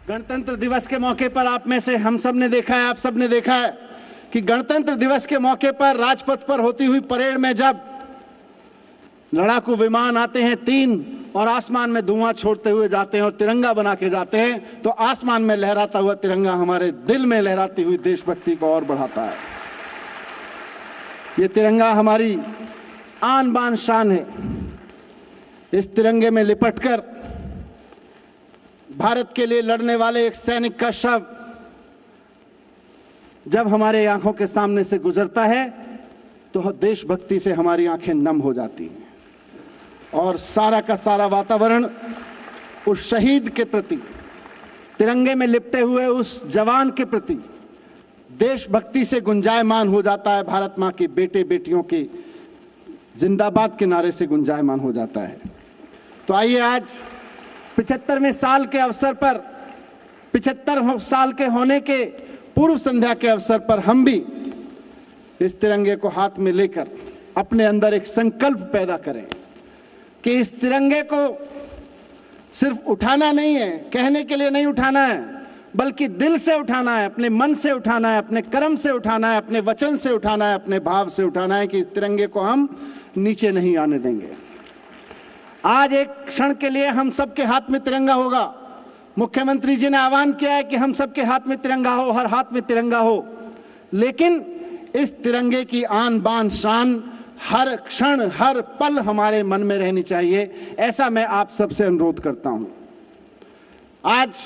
गणतंत्र दिवस के मौके पर आप में से हम सब ने देखा है, आप सब ने देखा है कि गणतंत्र दिवस के मौके पर राजपथ पर होती हुई परेड में जब लड़ाकू विमान आते हैं 3 और आसमान में धुआं छोड़ते हुए जाते हैं और तिरंगा बना के जाते हैं, तो आसमान में लहराता हुआ तिरंगा हमारे दिल में लहराती हुई देशभक्ति को और बढ़ाता है। ये तिरंगा हमारी आन बान शान है। इस तिरंगे में लिपटकर भारत के लिए लड़ने वाले एक सैनिक का शव जब हमारे आंखों के सामने से गुजरता है तो देशभक्ति से हमारी आंखें नम हो जाती हैं और सारा का सारा वातावरण उस शहीद के प्रति, तिरंगे में लिपटे हुए उस जवान के प्रति देशभक्ति से गुंजायमान हो जाता है। भारत मां के बेटे बेटियों के जिंदाबाद के नारे से गुंजायमान हो जाता है। तो आइए आज 75वें साल के अवसर पर, 75 साल के होने के पूर्व संध्या के अवसर पर हम भी इस तिरंगे को हाथ में लेकर अपने अंदर एक संकल्प पैदा करें कि इस तिरंगे को सिर्फ उठाना नहीं है, कहने के लिए नहीं उठाना है, बल्कि दिल से उठाना है, अपने मन से उठाना है, अपने कर्म से उठाना है, अपने वचन से उठाना है, अपने भाव से उठाना है कि इस तिरंगे को हम नीचे नहीं आने देंगे। आज एक क्षण के लिए हम सबके हाथ में तिरंगा होगा। मुख्यमंत्री जी ने आह्वान किया है कि हम सबके हाथ में तिरंगा हो, हर हाथ में तिरंगा हो, लेकिन इस तिरंगे की आन बान शान हर क्षण हर पल हमारे मन में रहनी चाहिए। ऐसा मैं आप सबसे अनुरोध करता हूं। आज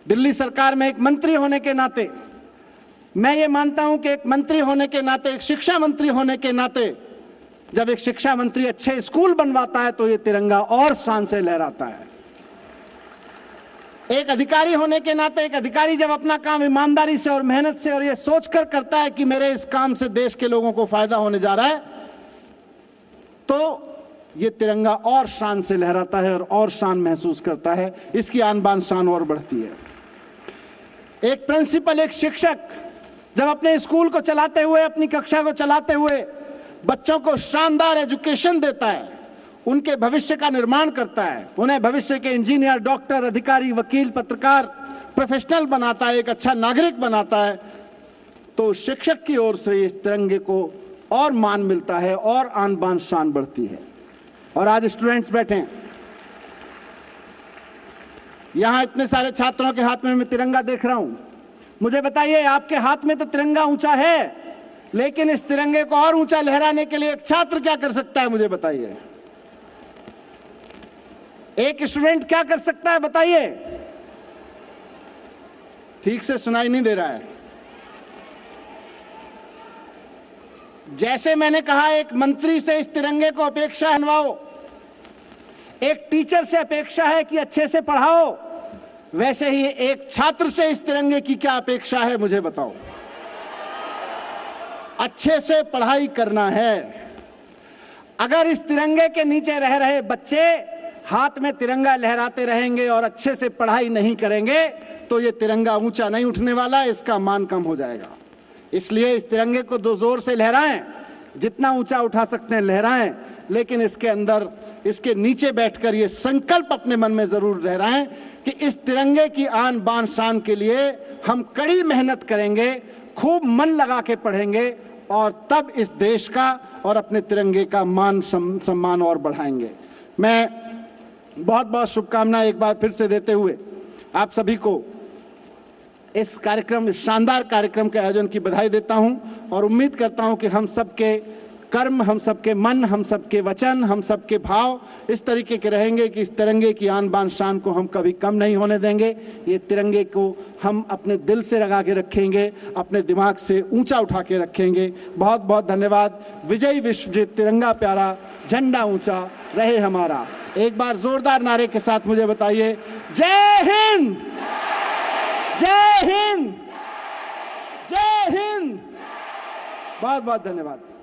दिल्ली सरकार में एक मंत्री होने के नाते मैं ये मानता हूं कि एक मंत्री होने के नाते, एक शिक्षा मंत्री होने के नाते, जब एक शिक्षा मंत्री अच्छे स्कूल बनवाता है तो ये तिरंगा और शान से लहराता है। एक अधिकारी होने के नाते एक अधिकारी जब अपना काम ईमानदारी से और मेहनत से और ये सोचकर करता है कि मेरे इस काम से देश के लोगों को फायदा होने जा रहा है, तो ये तिरंगा और शान से लहराता है और शान महसूस करता है। इसकी आन बान शान और बढ़ती है। एक प्रिंसिपल, एक शिक्षक जब अपने स्कूल को चलाते हुए, अपनी कक्षा को चलाते हुए बच्चों को शानदार एजुकेशन देता है, उनके भविष्य का निर्माण करता है, उन्हें भविष्य के इंजीनियर, डॉक्टर, अधिकारी, वकील, पत्रकार, प्रोफेशनल बनाता है, एक अच्छा नागरिक बनाता है, तो शिक्षक की ओर से इस तिरंगे को और मान मिलता है और आन बान शान बढ़ती है। और आज स्टूडेंट्स बैठे हैं यहां, इतने सारे छात्रों के हाथ में मैं तिरंगा देख रहा हूं। मुझे बताइए, आपके हाथ में तो तिरंगा ऊंचा है, लेकिन इस तिरंगे को और ऊंचा लहराने के लिए एक छात्र क्या कर सकता है? मुझे बताइए। एक स्टूडेंट क्या कर सकता है? बताइए। ठीक से सुनाई नहीं दे रहा है। जैसे मैंने कहा, एक मंत्री से इस तिरंगे को अपेक्षा बनवाओ, एक टीचर से अपेक्षा है कि अच्छे से पढ़ाओ, वैसे ही एक छात्र से इस तिरंगे की क्या अपेक्षा है? मुझे बताओ। अच्छे से पढ़ाई करना है। अगर इस तिरंगे के नीचे रह रहे बच्चे हाथ में तिरंगा लहराते रहेंगे और अच्छे से पढ़ाई नहीं करेंगे तो ये तिरंगा ऊंचा नहीं उठने वाला, इसका मान कम हो जाएगा। इसलिए इस तिरंगे को दो जोर से लहराएं, जितना ऊंचा उठा सकते हैं लहराएं, लेकिन इसके अंदर, इसके नीचे बैठकर ये संकल्प अपने मन में जरूर लहराएं कि इस तिरंगे की आन बान शान के लिए हम कड़ी मेहनत करेंगे, खूब मन लगा के पढ़ेंगे और तब इस देश का और अपने तिरंगे का मान सम्मान और बढ़ाएंगे। मैं बहुत बहुत शुभकामनाएं एक बार फिर से देते हुए आप सभी को इस कार्यक्रम, इस शानदार कार्यक्रम के आयोजन की बधाई देता हूं और उम्मीद करता हूं कि हम सबके कर्म, हम सबके मन, हम सबके वचन, हम सबके भाव इस तरीके के रहेंगे कि इस तिरंगे की आन बान शान को हम कभी कम नहीं होने देंगे। ये तिरंगे को हम अपने दिल से लगा के रखेंगे, अपने दिमाग से ऊंचा उठा के रखेंगे। बहुत बहुत धन्यवाद। विजय विश्वजीत, तिरंगा प्यारा, झंडा ऊंचा रहे हमारा। एक बार जोरदार नारे के साथ मुझे बताइए, जय हिंद, जय हिंद, जय हिंद। बहुत बहुत धन्यवाद।